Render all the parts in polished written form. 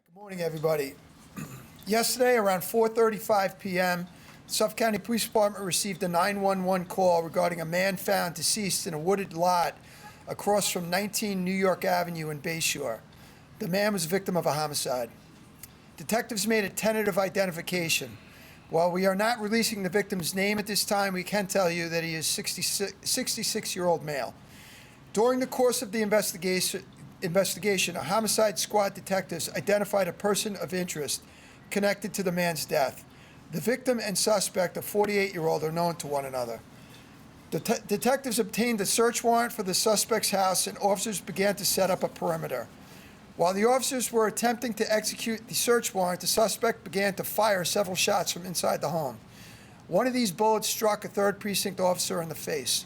Good morning, everybody. Yesterday, around 4:35 p.m., Suffolk County Police Department received a 911 call regarding a man found deceased in a wooded lot across from 19 New York Avenue in Bayshore. The man was a victim of a homicide. Detectives made a tentative identification. While we are not releasing the victim's name at this time, we can tell you that he is 66-year-old male. During the course of the investigation, a homicide squad detectives identified a person of interest connected to the man's death. The victim and suspect, a 48-year-old, are known to one another. Detectives obtained a search warrant for the suspect's house, and officers began to set up a perimeter. While the officers were attempting to execute the search warrant, the suspect began to fire several shots from inside the home. One of these bullets struck a 3rd Precinct officer in the face.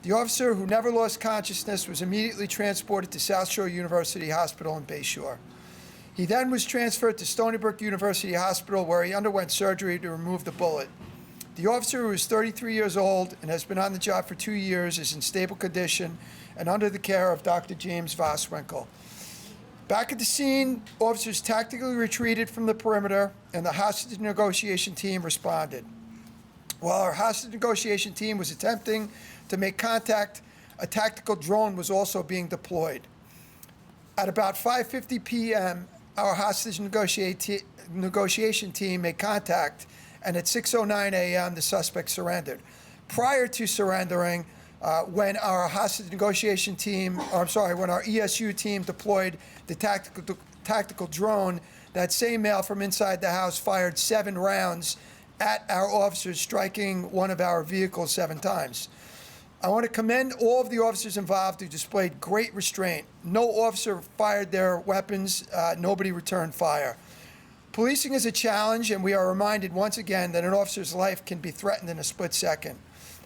The officer, who never lost consciousness, was immediately transported to South Shore University Hospital in Bayshore. He then was transferred to Stony Brook University Hospital, where he underwent surgery to remove the bullet. The officer, who is 33 years old and has been on the job for 2 years, is in stable condition and under the care of Dr. James Voswinkle. Back at the scene, officers tactically retreated from the perimeter, and the hostage negotiation team responded. While our hostage negotiation team was attempting to make contact, a tactical drone was also being deployed. At about 5:50 p.m., our hostage negotiation team made contact, and at 6:09 a.m., the suspect surrendered. Prior to surrendering, when our hostage negotiation team, when our ESU team deployed the tactical drone, that same male from inside the house fired 7 rounds at our officers, striking one of our vehicles 7 times. I want to commend all of the officers involved who displayed great restraint. No officer fired their weapons. Nobody returned fire. Policing is a challenge, and we are reminded once again that an officer's life can be threatened in a split second.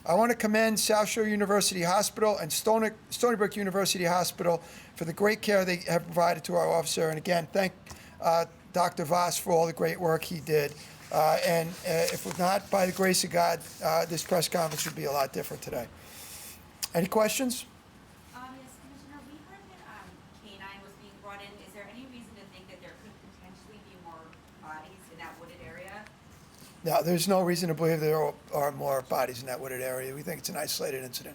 I want to commend South Shore University Hospital and Stony Brook University Hospital for the great care they have provided to our officer. And again, thank Dr. Voss for all the great work he did. If not by the grace of God, this press conference would be a lot different today. Any questions? Yes, Commissioner, we heard that K-9 was being brought in. Is there any reason to think that there could potentially be more bodies in that wooded area? No, there's no reason to believe there are more bodies in that wooded area. We think it's an isolated incident.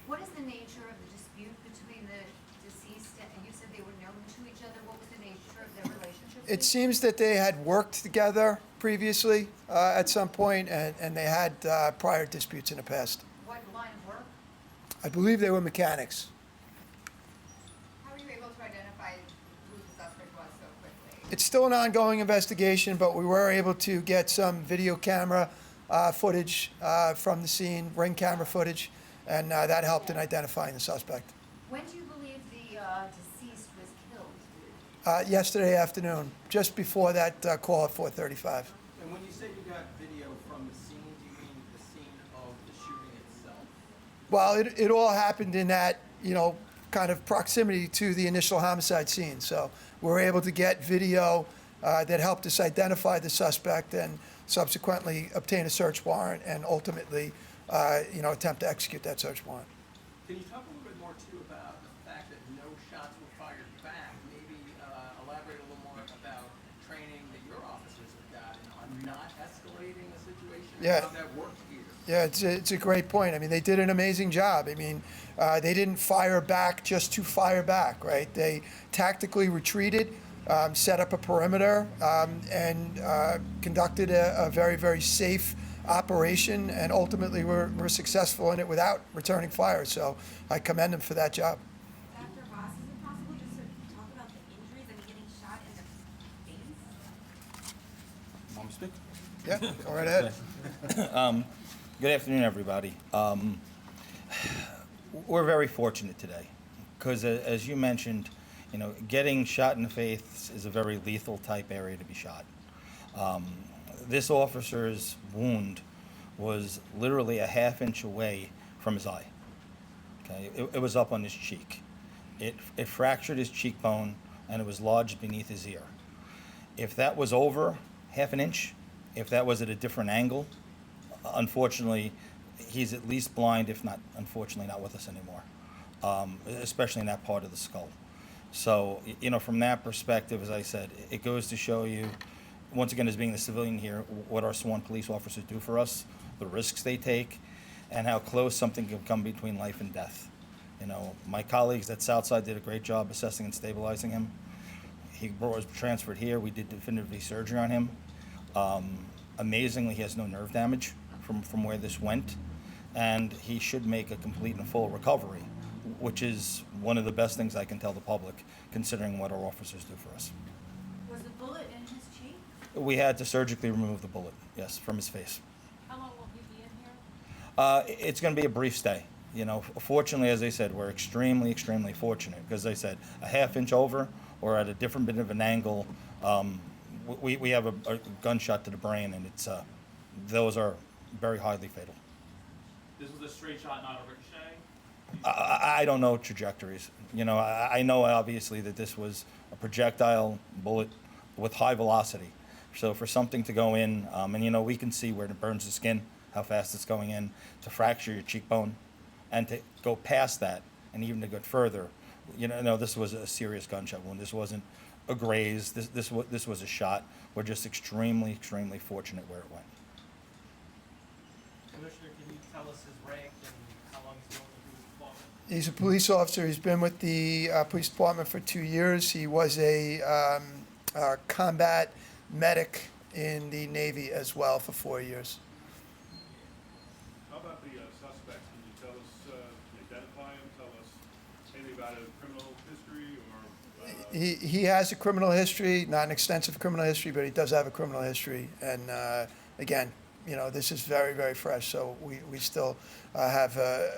What is the nature of the dispute between the deceased and you said they were known to each other? What was the nature of their relationship? It seems that they had worked together previously at some point, and they had prior disputes in the past. What line of work? I believe they were mechanics. How were you able to identify who the suspect was so quickly? It's still an ongoing investigation, but we were able to get some video camera footage from the scene, ring camera footage, and that helped in identifying the suspect. When do you believe the deceased was killed? Yesterday afternoon, just before that call at 4:35. And when you say you got video from the scene, do you mean the scene of the shooting itself? Well, it all happened in that, kind of proximity to the initial homicide scene. So we were able to get video that helped us identify the suspect and subsequently obtain a search warrant and ultimately, attempt to execute that search warrant. Can you talk a little bit more, too, about the fact that no shots were fired back? Maybe elaborate a little more about training that your officers have gotten on not escalating a situation and Yeah. how that worked here. Yeah, it's a great point. I mean, they did an amazing job. I mean, they didn't fire back just to fire back, right? They tactically retreated, set up a perimeter, and conducted a very, very safe operation, and ultimately were successful in it without returning fire. So I commend them for that job. Dr. Voss, is it possible just to talk about the injuries and getting shot in the face? Want me to speak? Yeah, go right ahead. Good afternoon, everybody. We're very fortunate today because, as you mentioned, getting shot in the face is a very lethal type area to be shot. This officer's wound was literally a ½ inch away from his eye. Okay, it was up on his cheek. It fractured his cheekbone, and it was lodged beneath his ear. If that was over ½ an inch, if that was at a different angle, unfortunately, he's at least blind, if not, unfortunately, not with us anymore, especially in that part of the skull. So, from that perspective, as I said, it goes to show you, once again, as being the civilian here, what our sworn police officers do for us, the risks they take, and how close something can come between life and death. My colleagues at Southside did a great job assessing and stabilizing him. He was transferred here. We did definitive surgery on him. Amazingly, he has no nerve damage from where this went, and he should make a complete and full recovery, which is one of the best things I can tell the public, considering what our officers do for us. Was the bullet in his cheek? We had to surgically remove the bullet, yes, from his face. How long will he be in here? It's going to be a brief stay. Fortunately, as I said, we're extremely, extremely fortunate, because as I said, a half-inch over or at a different bit of an angle, we have a gunshot to the brain, and those are very highly fatal. This was a straight shot, not a ricochet? I don't know trajectories. I know obviously that this was a projectile bullet with high velocity. So for something to go in, and we can see where it burns the skin, how fast it's going in, to fracture your cheekbone, and to go past that, and even to go further, this was a serious gunshot wound. This wasn't a graze. This was a shot. We're just extremely, extremely fortunate where it went. Commissioner, can you tell us his rank and how long he's been with the police department? He's a police officer. He's been with the police department for 2 years. He was a combat medic in the Navy as well for 4 years. How about the suspects? Can you tell us, identify him, tell us anything about his criminal history or? He has a criminal history, not an extensive criminal history, but he does have a criminal history. And again, this is very, very fresh, so we still have a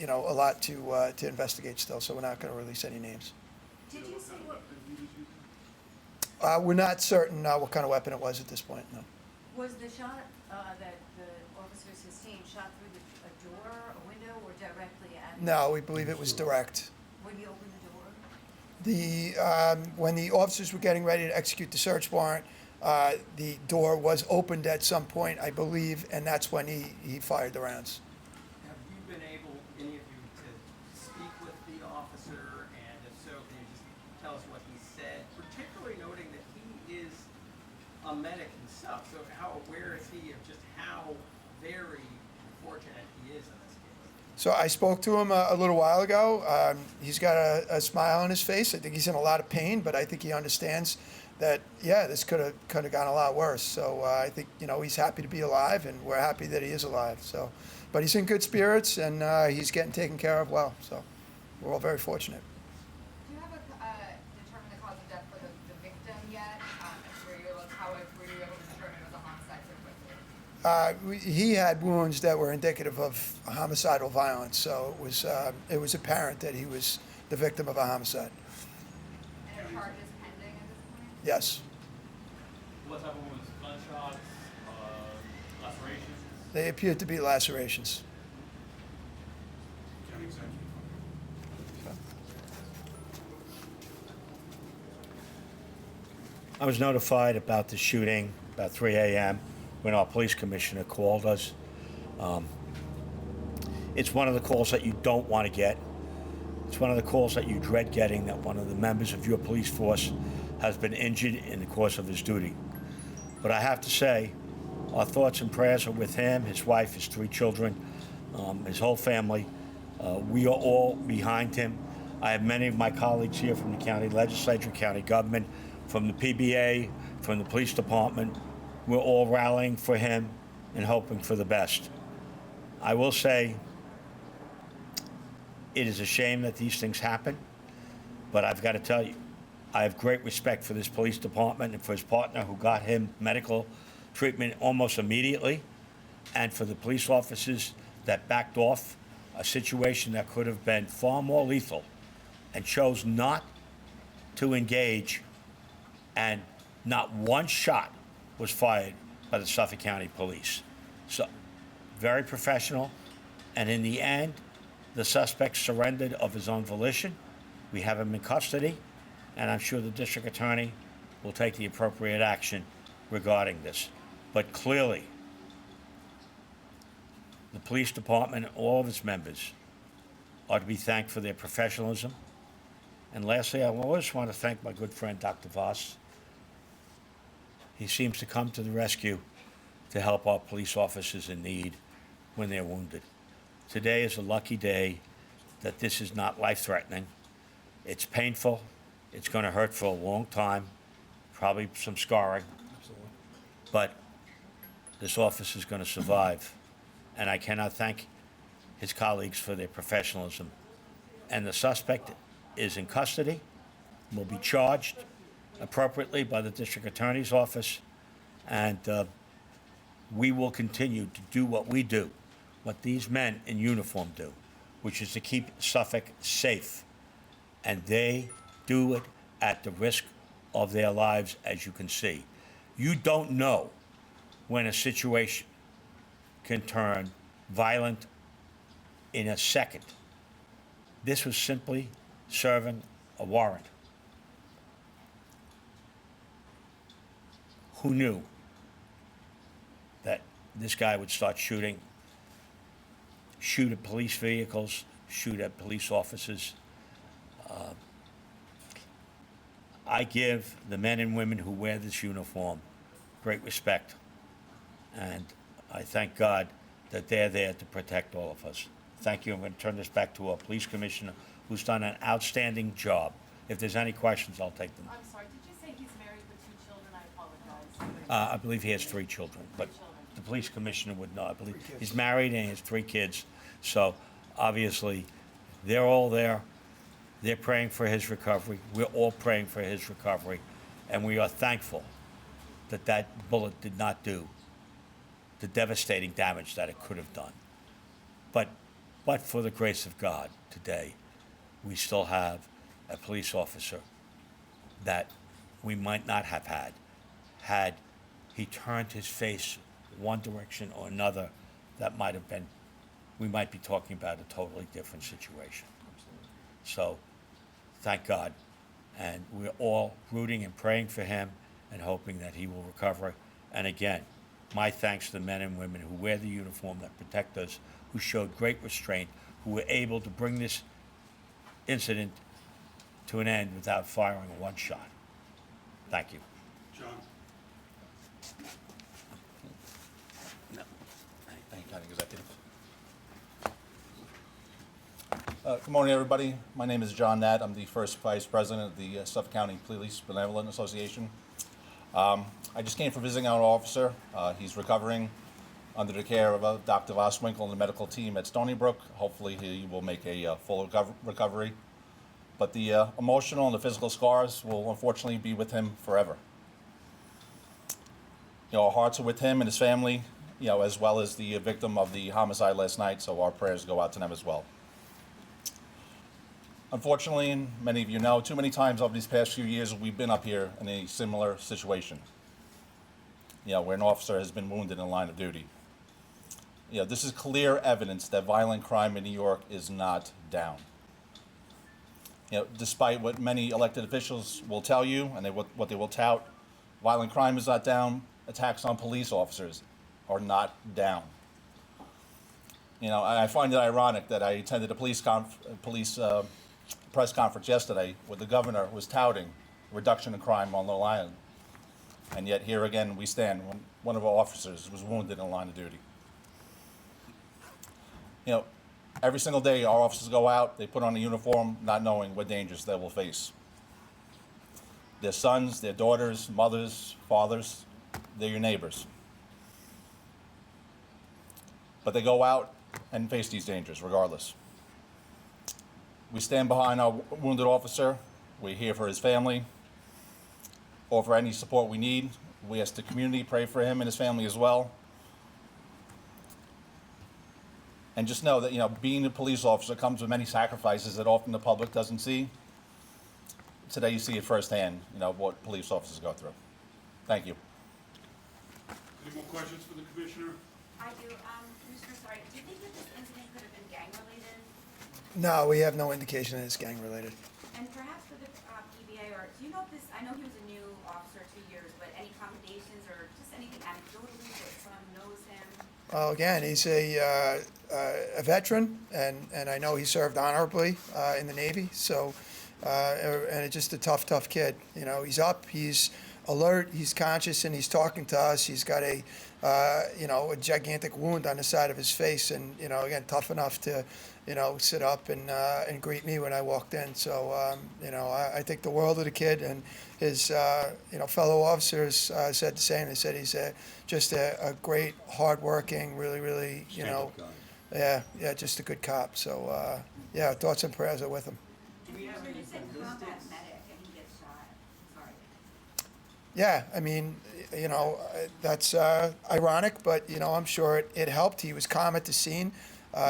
lot to investigate still. So we're not going to release any names. Did you see what, Weapon he was using? We're not certain what kind of weapon it was at this point. No. was the shot that the officer sustained shot through a door, a window, or directly at him? No, we believe it was direct. When he opened the door? When the officers were getting ready to execute the search warrant, the door was opened at some point, I believe, and that's when he fired the rounds. Have you been able, any of you, to speak with the officer, and if so, can you just tell us what he said, particularly noting that he is a medic himself, so how aware is he of just how very fortunate he is in this case? So I spoke to him a little while ago. He's got a smile on his face. I think he's in a lot of pain, but I think he understands that, this could have gone a lot worse. So I think, he's happy to be alive, and we're happy that he is alive. So, but he's in good spirits, and he's getting taken care of well. So we're all very fortunate. Do you have determined the cause of death for the victim yet? Were you able to determine it was a homicide so quickly? He had wounds that were indicative of homicidal violence, so it was apparent that he was the victim of a homicide. And a charge is pending at this point? Yes, What type of wounds? Gunshots, lacerations? they appeared to be lacerations. I was notified about the shooting about 3 a.m. when our police commissioner called us. It's one of the calls that you don't want to get. It's one of the calls that you dread getting, that one of the members of your police force has been injured in the course of his duty. But I have to say, our thoughts and prayers are with him, his wife, his 3 children, his whole family. We are all behind him. I have many of my colleagues here from the county legislature, county government, from the PBA, from the police department. We're all rallying for him and hoping for the best. I will say, it is a shame that these things happen, but I've got to tell you, I have great respect for this police department and for his partner who got him medical treatment almost immediately, and for the police officers that backed off a situation that could have been far more lethal and chose not to engage, and not one shot was fired by the Suffolk County Police. So, very professional, and in the end, the suspect surrendered of his own volition. We have him in custody, and I'm sure the district attorney will take the appropriate action regarding this. But clearly, the police department and all of its members are to be thanked for their professionalism, And lastly, I always want to thank my good friend, Dr. Voss. He seems to come to the rescue to help our police officers in need when they're wounded. Today is a lucky day that this is not life-threatening. It's painful. It's going to hurt for a long time, probably some scarring. But this officer is going to survive. And I cannot thank his colleagues for their professionalism. And the suspect is in custody, will be charged appropriately by the district attorney's office, and we will continue to do what we do, what these men in uniform do, which is to keep Suffolk safe. And they do it at the risk of their lives, as you can see. You don't know when a situation can turn violent in a second. This was simply serving a warrant. Who knew that this guy would start shooting, shoot at police vehicles, shoot at police officers? I give the men and women who wear this uniform great respect, and I thank God that they're there to protect all of us. Thank you. I'm going to turn this back to our police commissioner, who's done an outstanding job. If there's any questions, I'll take them. I'm sorry, did you say he's married with 2 children? I apologize. I believe he has 3 children, but children. the police commissioner would know. I believe he's married and he has 3 kids. So obviously, they're all there. They're praying for his recovery. We're all praying for his recovery. And we are thankful that that bullet did not do the devastating damage that it could have done. But for the grace of God, today, we still have a police officer that we might not have had he turned his face one direction or another. That might have been, we might be talking about a totally different situation. So, thank God. And we're all rooting and praying for him and hoping that he will recover. And again, my thanks to the men and women who wear the uniform that protect us, who showed great restraint, who were able to bring this incident to an end without firing one shot. Thank you. John? No. County Executive. Good morning, everybody. My name is John Natt. I'm the first Vice President of the Suffolk County Police Benevolent Association. I just came from visiting our officer. He's recovering under the care of Dr. Voswinkle and the medical team at Stony Brook. Hopefully he will make a full recovery. But the emotional and the physical scars will unfortunately be with him forever. Our hearts are with him and his family, as well as the victim of the homicide last night, so our prayers go out to them as well. Unfortunately, and many of you know, too many times over these past few years, we've been up here in a similar situation, where an officer has been wounded in the line of duty. This is clear evidence that violent crime in New York is not down. Despite what many elected officials will tell you and what they will tout, violent crime is not down. Attacks on police officers are not down. I find it ironic that I attended a police press conference yesterday where the governor was touting reduction in crime on Long Island. And yet here again we stand when one of our officers was wounded in the line of duty. Every single day our officers go out, they put on a uniform not knowing what dangers they will face. Their sons, their daughters, mothers, fathers, they're your neighbors. But they go out and face these dangers regardless. We stand behind our wounded officer. We're here for his family. Offer any support we need. We ask the community pray for him and his family as well. And just know that, being a police officer comes with many sacrifices that often the public doesn't see. Today you see it firsthand, what police officers go through. Thank you. Any more questions for the commissioner? I do, Commissioner, sorry, do you think that this incident could have been gang-related? No, we have no indication that it's gang-related. And perhaps for the PBA, or do you know if this, I know he was a new officer, 2 years, but any commendations or just anything anecdotally that someone knows him? Well, again, he's a veteran, and I know he served honorably in the Navy. So, and it's just a tough kid. You know, he's up, he's alert, he's conscious, and he's talking to us. He's got a a gigantic wound on the side of his face, and again, tough enough to sit up and greet me when I walked in. So I think the world of the kid, and his fellow officers said the same. They said he's just a great, hardworking, really yeah, just a good cop. So thoughts and prayers are with him. Do we have Sir, any you said combat ballistics? medic and he gets shot. Sorry. Yeah, I mean, that's ironic, but I'm sure it helped. He was calm at the scene.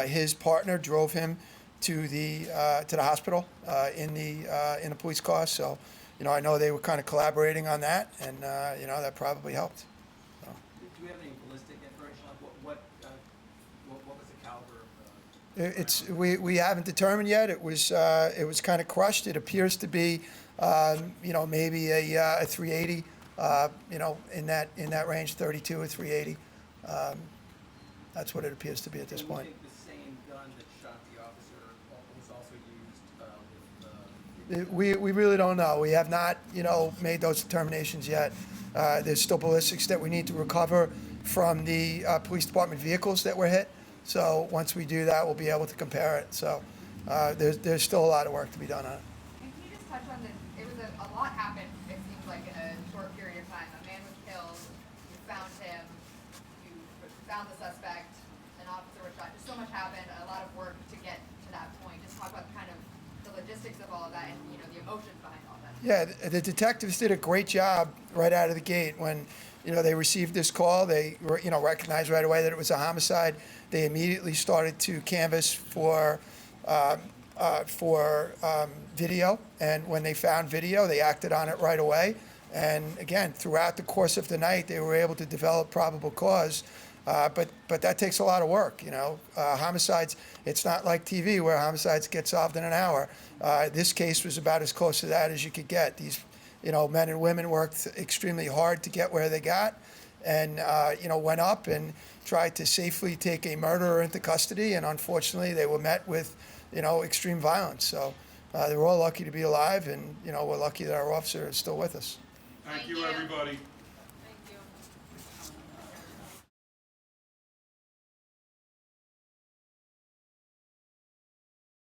His partner drove him to the hospital in the police car. So, I know they were kind of collaborating on that, and that probably helped. So. Do we have any ballistic information on what was the caliber of the? We haven't determined yet. It was kind of crushed. It appears to be maybe a 380. In that range, 32 or 380. That's what it appears to be at this And we point. think the same gun that shot the officer was also used with We really don't know. We have not made those determinations yet. There's still ballistics that we need to recover from the police department vehicles that were hit. So once we do that, we'll be able to compare it. So there's still a lot of work to be done on it. And can you just touch on it was a lot happened, it seems like, in a short period of time. A man was killed, you found him, you found the suspect, an officer was shot. Just so much happened, a lot of work to get to that point. Just talk about kind of the logistics of all of that and, the emotions behind all that. Yeah, the detectives did a great job right out of the gate. When they received this call, they recognized right away that it was a homicide. They immediately started to canvass for video, and when they found video, they acted on it right away. And again, throughout the course of the night, they were able to develop probable cause. But that takes a lot of work. Homicides, it's not like TV where homicides get solved in an hour. This case was about as close to that as you could get. These men and women worked extremely hard to get where they got, and went up and tried to safely take a murderer into custody, and unfortunately they were met with extreme violence. So they were all lucky to be alive, and we're lucky that our officer is still with us. Thank you, everybody.